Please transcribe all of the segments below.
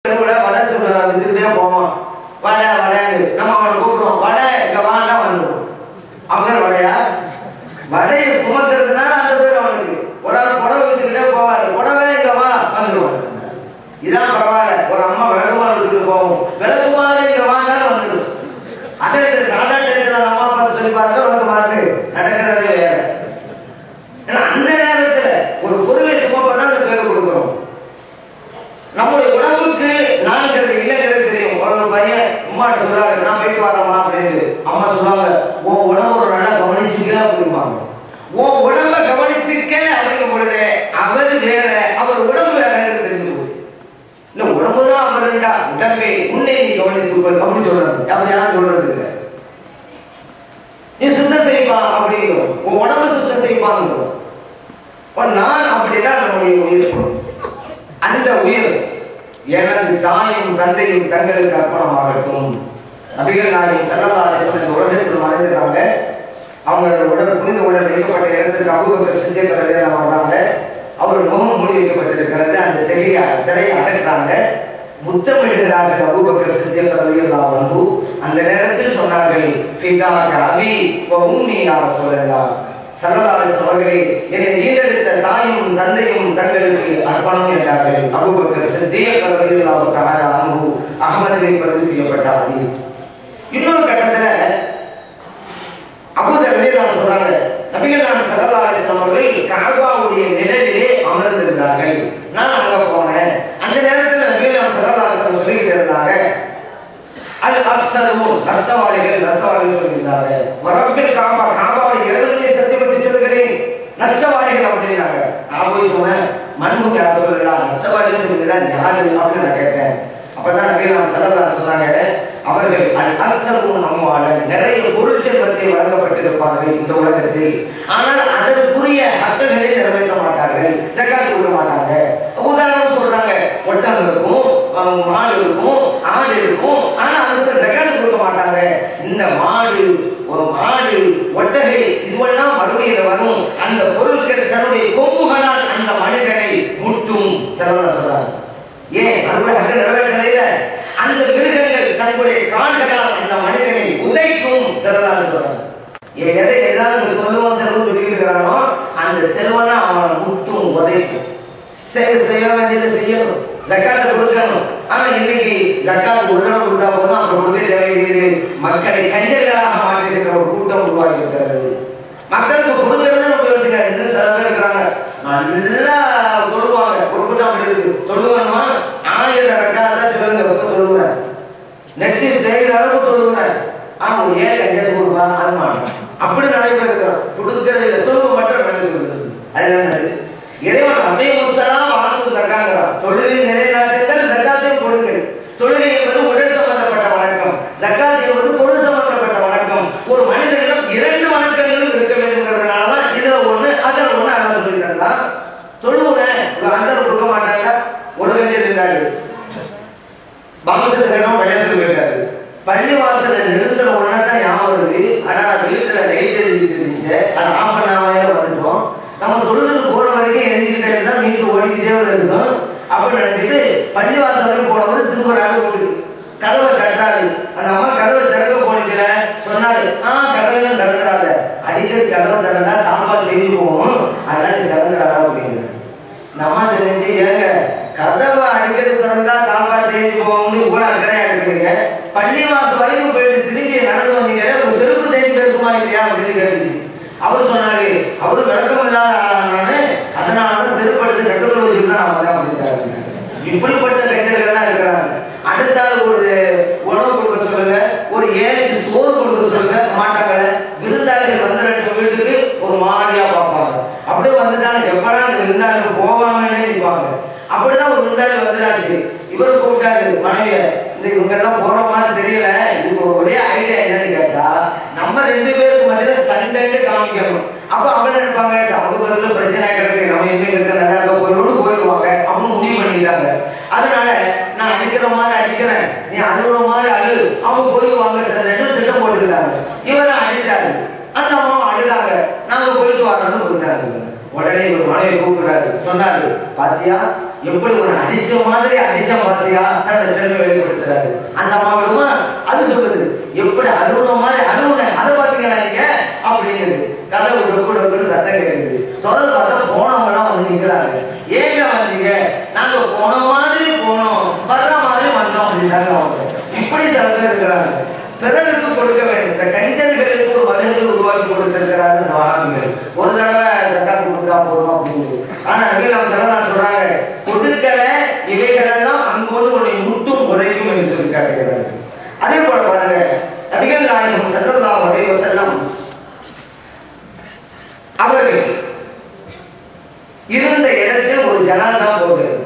வித்துக்கிட்டே போவோம். வடை வடைன்னு நம்ம அவனை கூப்பிடுவோம். வடை இங்க வாண்டா வந்துடும். அவங்க வடையா வடையை சுமக்கிறதுனா அந்த பேர் அவனுக்கு. ஒரு ஆள் புடவை வித்துக்கிட்டே போவாரு. புடவை இங்க வா வந்துடுவாரு. இதான் பரவாயில்ல. ஒரு அம்மா விளக்குமாறு வித்துக்கிட்டு போவோம். விளக்குமாறு இங்க வாண்டாலும் வந்துடும். அதே சாதாரண அம்மா பார்த்து சொல்லி பாருங்க விளக்குமாறு நடக்கிறதே வேற. ஏன்னா அந்த நேரத்துல ஒரு பொருளை சுமப்பதான் அந்த பேரை கொடுக்கிறோம். நம்முடைய உடம்புக்கு நான்கிறது இல்லைங்கிறது தெரியும். ஒரு பையன் அம்மாட்ட சொல்றாரு, நான் போயிட்டு வரமா அப்படின்னு. அம்மா சொல்லுவாங்க, உன் உடம்பு ஒரு நல்லா கவனிச்சுக்க அப்படிம்பாங்க. உன் உடம்ப கவனிச்சுக்க அப்படிங்கும் பொழுது அவர் வேற, அவர் உடம்பு வேறங்கிறது தெரிஞ்சு போச்சு. இல்ல உடம்புதான் அவர்டா, உடம்பை உன்னை நீ கவனித்து கவனிச்சு சொல்றது அப்படி யாரும் சொல்றது இல்லை. நீ சுத்தம் செய்வான் அப்படிங்கிறோம். உன் உடம்பு சுத்தம் செய்வாங்கிறோம். நான் அப்படிதான் நம்முடைய உயிர். அந்த உயிர் எனது தாயும் தந்தையும் தங்களுக்கு அர்ப்பணமாகட்டும். நபிகள் நாயகம் ஸல்லல்லாஹு அலைஹி வஸல்லம் இந்த உலகத்தில் மறைஞ்சிருக்காங்க. அவங்களோட உடல் புனித உடல் வைக்கப்பட்ட இடத்துக்கு அபூபக்கர் சித்திக் ரலியல்லாஹு அன்ஹு வர்றாங்க. அவர் முகம் மூடி வைக்கப்பட்டிருக்கிறது. அந்த திரையை அகற்றாங்க. முத்தமிடுகிறார்கள் அபூபக்கர் சித்திக் ரலியல்லாஹு அன்ஹு. அந்த நேரத்தில் சொன்னார்கள், ஃபிதாக அபி வ உம்மி யா ரசூலல்லாஹ். ஸல்லல்லாஹு அலைஹி வஸல்லம் அவர்களே, என்னை ஈண்டெடுத்த தாயும் தந்தையும் தங்களுக்கு அர்ப்பணம் என்றார்கள். அபூபக்கர் சித்திக் ரலியல்லாஹு தஆலா அன்ஹு அஹ்மதிலே பதிவு செய்யப்பட்ட ஹதீஸ். இன்னொரு கட்டத்துல அபூதர் ரலியல்லாஹு சொல்றாங்க, நபிகள் நாயகம் ஸல்லல்லாஹு அலைஹி வஸல்லம் அவர்கள் கஅபாவுடைய நிழலிலே அமர்ந்திருந்தார்கள். நான் அங்க போனேன். அந்த நேரத்தில் நபிகள் நாயகம் ஸல்லல்லாஹு அலைஹி வஸல்லம் சொல்லிட்டு இருந்தாங்க, அல் அஃஸரு நஷ்டவாளிகள் சொல்லியிருந்தாங்க. ரப்பில் கஅபா, கஅபாவுடைய இறைவனை சத்தியப்பட்டு சொல்கிறேன் நஷ்டவாளிகள் அப்படின்னாங்க. நான் போய் சொன்னேன், மன்ஹும் யா ரசூலல்லாஹ், நஷ்டவாளிகள் சொல்லுங்களா யாரு அப்படின்னு நான் கேட்டேன். அப்பதான் நபிகள் நாயகம் ஸல்லல்லாஹு அலைஹி வஸல்லம் சொன்னாங்க, அவர்கள் அல் அக்ஸரு அம்வாலன், நிறைய பொருள் செல்வத்தை வழங்கப்பட்டிருப்பார்கள் இந்த உலகத்தில். ஆனால் அதற்குரிய ஹக்குகளை நிறைவேற்ற மாட்டார்கள், ஸகாத் கொடுக்க மாட்டாங்க. உதாரணம் சொல்றாங்க, ஒட்டகம் இருக்கும், மாடு இருக்கும், ஆடு இருக்கும், ஆனா அதுக்கு ஸகாத் கொடுக்க மாட்டாங்க. இந்த மாடு ஒட்டகை இதுவெல்லாம் மறுமையில வரும். அந்த பொருட்கள் தன்னுடைய கொம்புகளால் அந்த மனிதனை முட்டும் செலவன சொல்றாங்க. ஏன் அதுக்குள்ள ஹக்கு நிறைவேற்றலையில அந்த மிருகங்கள் தன்னுடைய கால்களால் அந்த மனிதனை உதைக்கும் செல்வனாக சொல்றாங்க. எதை ஏதாவது சொல்லுவோம் செல்வம் சொல்லிட்டு இருக்கிறானோ அந்த செல்வனை அவனை முட்டும் உதைக்கும். செய்ய வேண்டியதை செய்யணும், ஜக்காத்தை கொடுக்கணும். ஆனா இன்னைக்கு ஜக்காத் ஒரு தடவை கொடுத்தா போதும், அப்புறம் கொடுக்க தேவையில்லை. மக்களை கஞ்சல்களாக மாற்றிருக்கிற ஒரு கூட்டம் உருவாகி இருக்கிறது. மக்களுக்கு கொடுக்கறது நம்ம யோசிக்கிறார். இன்னும் சில பேர் இருக்கிறாங்க, நல்லா தொழுவாங்க. ஒரு கூட்டம் அப்படி இருக்கு. தொழுவானுமா 1000 ரக்காத்தான் சொல்லுங்க, எப்ப தொழுவேன் நெற்றி தேயிற அளவுக்கு தொழுவேன். ஆனா ஒரு 7 கஞ்சஸ் கொடுப்பா அது மாட்டேன். அப்படி நடைபெற இருக்கிறோம். கொடுக்கிறது இல்லை, தொழுவு மட்டும் நடக்கிறது. அது இறைவன் அதே முஸ்ஸலாம் வாக்கு ஜக்காங்கிறார். தொழுகை நிறைநாட்டுங்கள், ஜக்காத்தையும் கொடுங்கள். தொழுகை என்பது உடல் சம்பந்தப்பட்ட வணக்கம், ஜக்காத் என்பது பொருள் சம்பந்தப்பட்ட வணக்கம். ஒரு மனிதனிடம் 2 வணக்கங்களும் இருக்க வேண்டும்ங்கிறதுனாலதான் இதுல ஒண்ணு அதுல ஒண்ணு அண்ணா சொல்லியிருந்தா தொழுவுறேன் அண்ணன் கொடுக்க மாட்டாங்க. ஒரு கஞ்சல் இருந்தாரு, வம்சத்திடம் விளையாட்டு போயிட்டாரு. பள்ளிவாசல நெருங்கின உடனே தான் ஞாபகம் வருது. ஆனா நான் வீட்டுல லைட் எரிஞ்சுட்டு இருந்துச்சு, அது ஆஃப் பண்ணாமையில வந்துட்டோம். நம்ம தொழுதுக்கு போற வரைக்கும் எரிஞ்சுக்கிட்டே இருந்தா வீட்டு ஓடிக்கிட்டே இருக்கும். அப்படின்னு நினைச்சிட்டு பள்ளிவாசல் போனவர் திரும்புறாரு வீட்டுக்கு. கதவை தட்டாரு. அந்த அம்மா கதவை திறக்க போனிச்சுல சொன்னாரு, கதவையும் திறந்துடாத, அடிக்கடி கதவை திறந்தா தாம்பால் தெரிஞ்சு போகும், அதனால நீ திறந்துடாதா அப்படிங்கிற. இந்த அம்மா தெரிஞ்சு, ஏங்க கதவை அடிக்கடி திறந்தா தாம்பால் தெரிஞ்சு போகும்னு இவ்வளவு அக்கறையா இருக்குறீங்க, பள்ளிவாசல் வரைக்கும் போயிட்டு திரும்பி நடந்து வந்தீங்க, ஒரு செருப்பு தெரிஞ்சு இருக்குமா இல்லையா அப்படின்னு கேட்டுச்சு. அவரு சொன்னாரு, அவரு விளக்கம் இல்லாத ஆளானு, அதனாலதான் செருப்படுத்து கட்டத்தில் வச்சுக்கிட்டு நான் வந்தேன் அப்படின்றாரு. இப்படிப்பட்ட கட்சிகள்லாம் இருக்கிறாங்க. அடுத்த ஒரு உணவு கொடுக்க சொல்லுங்க, ஒரு ஏழைக்கு சோறு கொடுக்க சொல்லுங்க, மாட்டாங்க. விருந்தாளிகள் வந்து 2 வீட்டுக்கு ஒரு மாதிரியா பார்ப்பாங்க. அப்படியே வந்துட்டாங்க, எப்படா இந்த விருந்தாளிகள் போவாங்கன்னு நினைப்பாங்க. அப்படிதான் ஒரு விருந்தாளி வந்துடாச்சு. இவரு கூப்பிட்டாரு மனைவிய, இந்த இவங்க எல்லாம் போற மாதிரி தெரியல, இதுக்கு ஒரே ஐடியா என்னன்னு கேட்டா, நம்ம 2 பேருக்கு மத்தியில சண்டைன்னு காமிக்கணும். அப்ப அவங்க நினைப்பாங்க, சமூகத்துல பிரச்சனை கிடக்கு, நம்ம இனிமேல் இருக்க நல்லா இருக்க போயிடுவாங்க அப்படின்னு முடிவு பண்ணிட்டாங்க. அதனால நான் அடிக்கிற மாதிரி அடிக்கிறேன், நீ அழுகுற மாதிரி அழு, அவங்க போயிடுவாங்க. சில 2 திட்டம் போட்டுக்கிறாங்க. இவரை அடிச்சாரு, அந்த அம்மாவும் அழுதாங்க, நாங்க போயிட்டு வரோம்னு போயிட்டாங்க. உடனே ஒரு மனைவி கூப்பிடுறாரு, சொன்னாரு, பாத்தியா எப்படி ஒரு அடிச்ச மாதிரி அடிச்சா பாத்தியா, தன்னை திறமை வெளிப்படுத்துறாரு. அந்த அம்மா விடுமா, அது சொல்லுது, எப்படி அழுகுற மாதிரி அழுகுன அதை பாத்தீங்களா நீங்க அப்படின்னு. கதவு டொக்கு டொக்கு சத்தம் கேட்குது. தொடர்ந்து பார்த்தா போனவங்களாம் வந்து நிற்கிறாங்க. ஏங்க வந்தீங்க? நாங்க போன மாதிரி போனோம், வர்ற மாதிரி வந்தோம் அப்படின்னாங்க அவங்க. இப்படி சில பேர் இருக்கிறாங்க. பிறருக்கு கொடுக்க வேண்டும். இந்த கஞ்சன்களுக்கு ஒரு வகையை உருவாக்கி கொடுத்திருக்கிறாரு இந்த வஹாபிகள். ஒரு தடவை ஜக்காத் கொடுத்தா போதும் அப்படின்னு. ஆனா நபிகள் நாயகம் ஸல்லல்லாஹு அலைஹி வஸல்லம் சொல்றாங்க, கொடுக்கல இவைகளெல்லாம் அன்போடு உன்னை முட்டும் உதைக்கும் என்று சொல்லி காட்டுகிறார். அதே போல பாருங்க, நபிகள் நாயகம் ஸல்லல்லாஹு அலைஹி வஸல்லம் அவர்கள் இருந்த இடத்தில் ஒரு ஜனாசா போகிறது.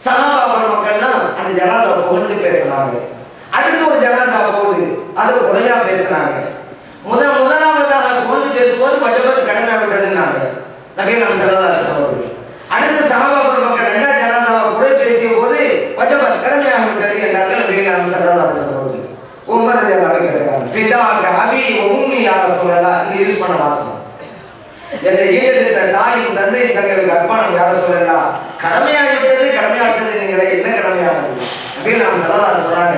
சஹாபா மக்கள்லாம் அந்த ஜனாசா புகழ்ந்து பேசினாங்க. அடுத்து ஒரு ஜனாசா போகுது, அது உரையா பேசினாங்க. முதலாவதாக புகழ்ந்து பேசும்போது பஜபத்து கடமை விட்டதுன்னாங்க நபிகள் நாயகம் ஸல்லல்லாஹு அலைஹி வஸல்லம். அடுத்து சஹாபா மக்கள் இரண்டாவது ஜனாசாவை குறை பேசிய போது பஜபத் கடமையாக விட்டது என்றார்கள் நபிகள் நாயகம் ஸல்லல்லாஹு அலைஹி வஸல்லம். உமர் ரலியல்லாஹு அன்ஹு கேட்கிறாங்க, ஃபிதாக அபி வ உம்மி யா ரசூலல்லாஹ், இது யூஸ் பண்ண வாசகம். என்னை ஈடெடுத்த தாயும் தந்தையும் தங்களுக்கு அர்ப்பணம் யார சொல்லலாம், கடமையாகிவிட்டது. கடமையாகிட்டது நீங்களே, என்ன கடமையானது அப்படின்னு நான் சொல்லலாம் சொல்றாங்க.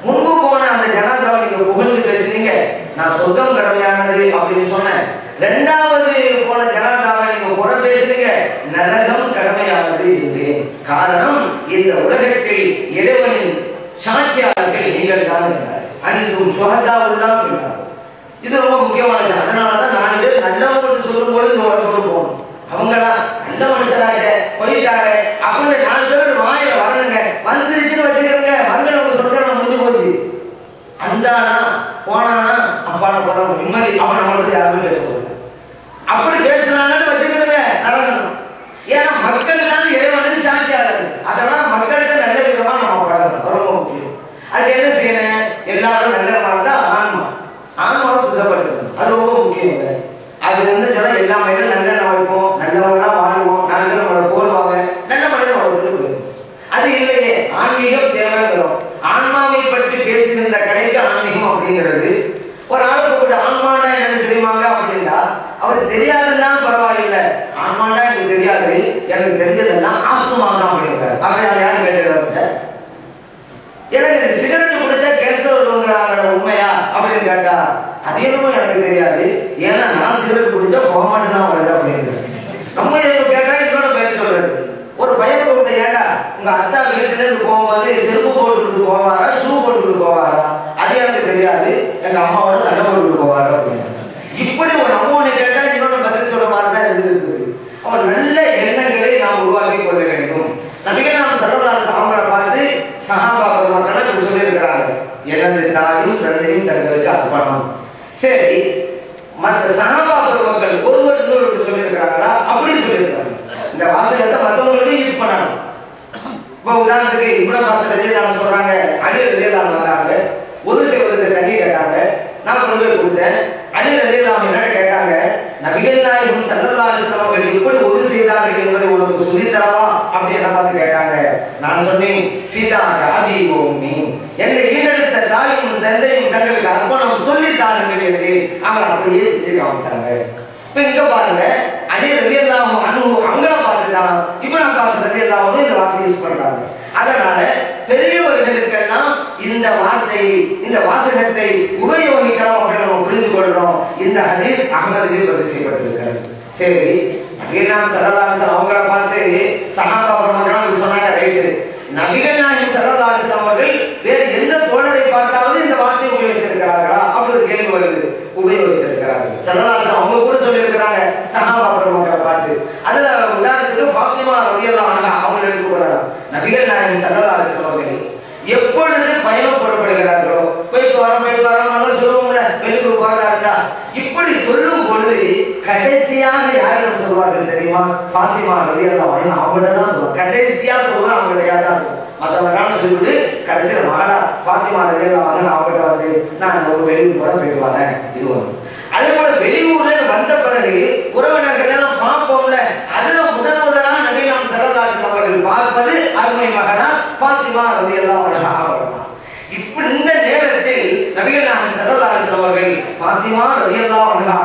முன்பு போன அந்த ஜனாசாவை நீங்க புகழ்ந்து பேசுனீங்க, நான் சொர்க்கம் கடமையானது அப்படின்னு சொன்னேன். இரண்டாவது போன ஜனாசாவை நீங்க புற பேசுனீங்க, நரகம் கடமையானது என்று. காரணம், இந்த உலகத்தில் இறைவனின் சாட்சியாளர்கள் நீங்கள் தான் என்றார். அன்றும் சுஹதாவுல்லா என்றார். இது ரொம்ப முக்கியமான விஷயம். அதனாலதான் 4 பேர் நல்லவங்க சொல்லும் போது இந்த உலகத்தோடு போகணும். அவங்களா நல்ல மனுஷராக போயிட்டாரு அப்படின்னு 4 பேர் வாயில வரணுங்க. வந்துருச்சுன்னு வச்சுக்கிறேங்க, வந்து நம்ம சொல்ற முடிஞ்சு போச்சு. அந்தானா போனானா அப்பான போன நிம்மதி, அவன் நம்மளுக்கு யாருமே பேசக்கூடாது. அப்படி பேசினாங்கன்னு வச்சுக்கிறேங்க, நடக்கணும். ஏன்னா மக்கள் தான் இறைவனுக்கு சாட்சியாளர். அதெல்லாம் மக்கள்கிட்ட நல்ல விதமா நம்ம பழகணும், ரொம்ப முக்கியம். அதுக்கு என்ன செய்யணும்? எல்லாரும் நல்ல வாழ்ந்தா ஆன்மா, ஆன்மாவை சுத்தப்படுத்தணும், அது ரொம்ப முக்கியம். அது சொல்ல எல்லா மனிதனும் நல்ல வைப்போம், நல்லவங்களா வாழ்வோம், 4 பேர் நம்மளை போடுவாங்க, நல்ல மனிதன் வளர்த்துட்டு போயிடும். அது இல்லையே, ஆன்மீகம் தேவைங்கிறோம். ஆன்மாவை பற்றி பேசுகின்ற கடைக்கு ஆன்மீகம் அப்படிங்கிறது. ஒரு ஆளுக்கு கூட ஆன்மாண்டா எனக்கு தெரியுமாங்க அப்படின்னா, அவர் தெரியாதுன்னா பரவாயில்லை, ஆன்மாண்டா எனக்கு தெரியாது, எனக்கு தெரிஞ்சதுன்னா ஆஸ்துமாங்க அப்படிங்கிறார். அப்படி அதை யாரும் கேட்டுக்கிறாங்க, எனக்கு சிகரெட் குடிச்சா கேன்சர் வருங்கிறாங்க, உண்மையா அப்படின்னு கேட்டா, அது எதுவும் எனக்கு தெரியாது, ஏன்னா நான் சிகரெட் குடிச்சா போக மாட்டேன்னா வருது அப்படின்னு. நம்ம எதுவும் கேட்டா இன்னொரு பேர் சொல்றது. ஒரு பையனை கூப்பிட்ட, ஏண்டா உங்க அத்தா வீட்டுல இருந்து போகும்போது செருப்பு போட்டுக்கிட்டு போவாரா, ஷூ போட்டுக்கிட்டு போவாரா? அது எனக்கு தெரியாது, எங்க அம்மாவோட சண்டை போட்டுக்கிட்டு போவாரா அப்படின்னு. இப்படி ஒரு அம்மாவை கேட்டா இன்னொரு பதில் சொல்ற மாதிரிதான் இருக்குது. அவன் நல்ல எண்ணங்களை நாம் உருவாக்கி கொள்ள வேண்டும். நபிகள் நாயகம் ஸல்லல்லாஹு அலைஹி வஸல்லம் அவங்களை பார்த்து சஹாபா பெருமக்கள் இப்படி சொல்லியிருக்கிறாங்க, எனது தாயும் தந்தையும் தங்களுக்கு அர்ப்பணம். சரி, மற்ற சஹாபா பெருமக்கள் ஒருவர் இன்னொரு சொல்லியிருக்கிறாங்களா? அப்படி சொல்லியிருக்காங்க. இந்த வாசகத்தை மற்றவங்களுக்கு யூஸ் பண்ணணும். இப்போ உதாரணத்துக்கு இப்னு அப்பாஸ் ரலியல்லாஹு சொல்றாங்க, அலி ரலியல்லாஹு வந்தாங்க, ஒது செய்வதற்கு தண்ணி கேட்டாங்க, நான் கொண்டு போய் கொடுத்தேன். அலி ரலியல்லாஹு என்ன கேட்டாங்க, நபிகள் நாயகம் ஸல்லல்லாஹு அலைஹி வஸல்லம் அவர்கள் எப்படி ஒது செய்தார்கள் என்பதை உனக்கு சொல்லித் தரவா அப்படி என்ன பார்த்து கேட்டாங்க. நான் சொன்னேன், ஃபிதாக அபி வ உம்மி, என்னை ஈடெடுத்த தாயும் தந்தையும் தங்களுக்கு அர்ப்பணம் சொல்லித்தார்கள் என்று அவங்க அப்படியே செஞ்சு காமிச்சாங்க. இப்ப இங்க பாருங்க, அலி ரலியல்லாஹு அன்ஹு அவங்கள பார்த்துதான் இப்னு அப்பாஸ் ரலியல்லாஹு இந்த வார்த்தையை யூஸ் பண்றாங்க. அதனால பெரியவர்களுக்கெல்லாம் இந்த வார்த்தையை, இந்த வாசகத்தை உபயோகிக்கலாம் அப்படின்னு நம்ம புரிந்து கொள்றோம். இந்த ஹதீஸ் அஹ்மதில் பதிவு செய்யப்பட்டிருக்கிறது. சரி, நபிகள் நாயகம் ஸல்லல்லாஹு அலைஹி வஸல்லம் அவங்கள பார்த்து சஹாபா பெருமக்கள் சொன்னாங்க, ரைட்டு. நபிகள் நாயகம் ஸல்லல்லாஹு அலைஹி வஸல்லம் அவர்கள் வேறு எந்த தோழரை பார்த்தாவது இந்த வார்த்தையை உபயோகித்திருக்கிறார்களா அப்படி ஒரு கேள்வி வருது. உபயோகித்திருக்கிறார்கள். ஸல்லல்லாஹு அலைஹி வஸல்லம் அவங்க கூட சொல்லியிருக்கிறாங்க சஹாபா பெருமக்களை பார்த்து. அதுல உதாரணத்துக்கு ஃபாத்திமா ரலியல்லாஹு அன்ஹா அவங்க எடுத்துக்கொள்ளலாம். நபிகள் நாயகம் ஸல்லல்லாஹு அலைஹி வஸல்லம் அவர்கள் எப்பொழுது பயணம் புறப்படுகிறார்களோ, போயிட்டு வரோம் சொல்லுவோம்ல, வெளியூர் போறதா இருக்கா, இப்படி சொல்லும் பொழுது கடைசியாக யாரும் சொல்வார்கள் தெரியுமா? ஃபாத்திமா ரலியல்லாஹு அன்ஹா அவங்கள்ட்ட தான் சொல்லுவாங்க. கடைசியா சொல்வது அவங்கள்ட்ட தான் இருக்கும். மற்றவங்க சொல்லிவிட்டு கடைசியில் மகளா ஃபாத்திமா ரலியல்லாஹு அன்ஹா அவங்கள்ட்ட வந்து நான் ஒரு வெளியூர் போற போயிட்டு வரேன். இது ஒன்று. அதே போல வெளியூர்ல வந்த பிறகு உறவினர்கள் எல்லாம் பார்ப்போம்ல, அதுல முதலாக நபிகள் நாயகம் ஸல்லல்லாஹு அலைஹி வஸல்லம் அவர்கள் பார்ப்பது அருமை மகனா ஃபாத்திமா ரலியல்லாஹு அன்ஹா அவர்கள். இப்ப இந்த நேரத்தில் நபிகள் நாயகம் ஸல்லல்லாஹு அலைஹி வஸல்லம் அவர்கள் ஃபாத்திமா ரலியல்லாஹு அன்ஹா